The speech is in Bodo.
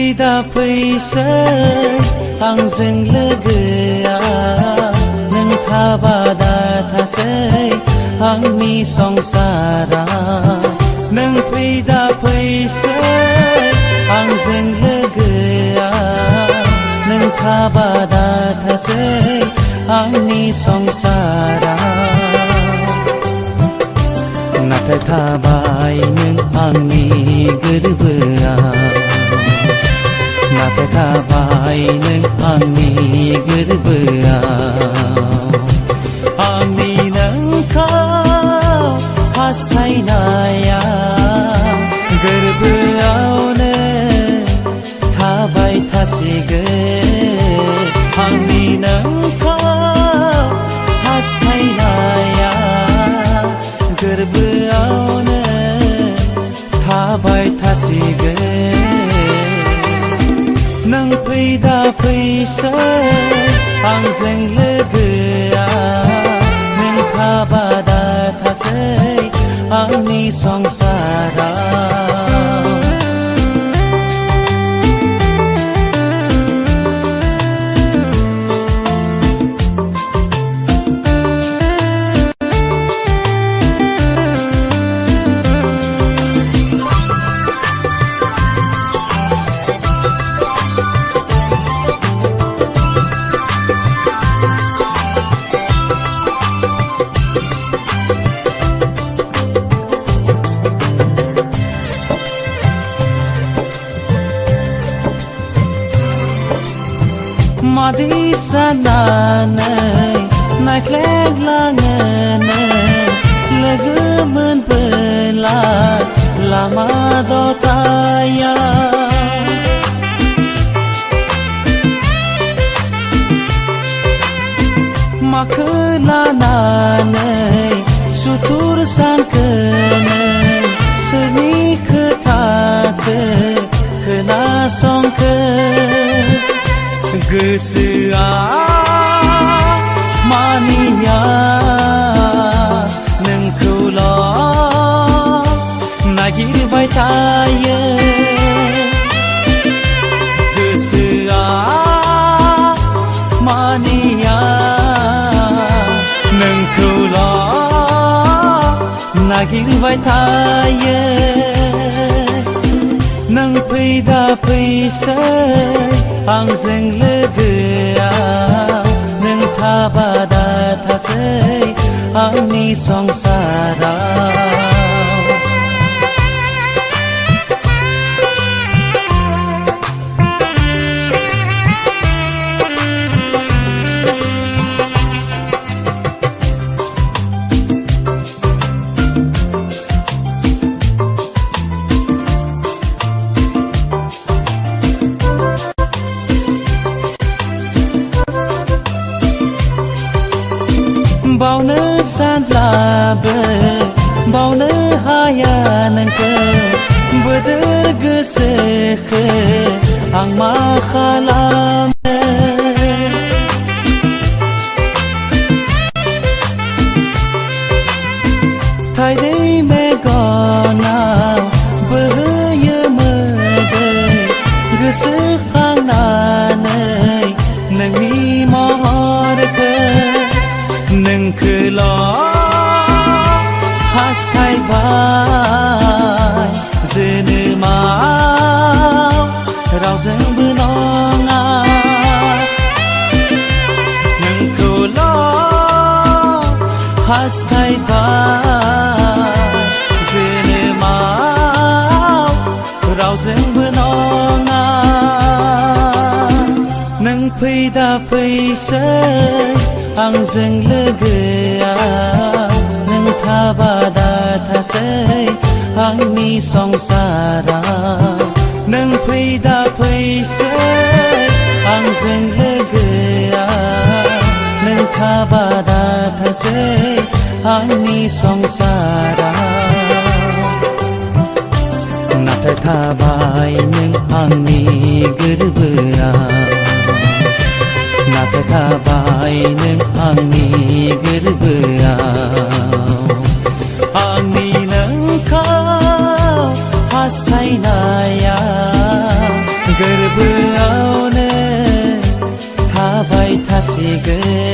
फैदा फैसै आंजों लोगोआ नों थाबा दा थासै आंनि संसारा नों फैदा फैसै आंजों लोगोआ नों थाबा दा थासै आंनि संसारा नाथाय थाबाय नों आंनि गोरबोआव नाथाय थाबाय नों आंनि गोरबोआव आंनि नोंखौ हास्थायनाया गोरबोआवनो थाबाय थासिगोन आंनि नोंखौ हास्थायनाया गोरबोआवनो थाबाय थासिगोन नों फैदा फैसै आंजों लोगोआ नों थाबा दा थासै आंनि संसाराव मादि साननानै नायख्लेंलाङोनो लोगो मोनबोला लामा दथाया माखो लानानै सुथुर सानखोनो सोरनि खोथाखो खोनासंखो गोसोआ मानिया नोंखौल' नागिरबाय थायो गोसोआ मानिया नोंखौल' नागिरबाय थायो नों फैदा फैसै आंजों लोगोआ नों थाबा दा थासै आंनि संसाराव बावनो सानब्लाबो बावनो हाया नोंखौ बोदोर गोसोखो आं मा खालामनो थाइदै मेगनाव बोहैयो मोदै गोसोखांनानै नोंनि महरखौ नोंखौल' हास्थायबाय जोनोमाव रावजोंबो नङा नोंखौल' हास्थायबाय जोनोमाव रावजोंबो नङा नों फैदा फैसै आंजों लोगोआ नों थाबा दा थासै आंनि संसाराव नों फैदा फैसै आंजों लोगोआ नों थाबा दा थासै आंनि संसाराव नाथाय थाबाय नों आंनि गोरबोआव नाथाय थाबाय नों आंनि गोरबोआव आंनि नोंखौ हास्थायनाया गोर फैगोन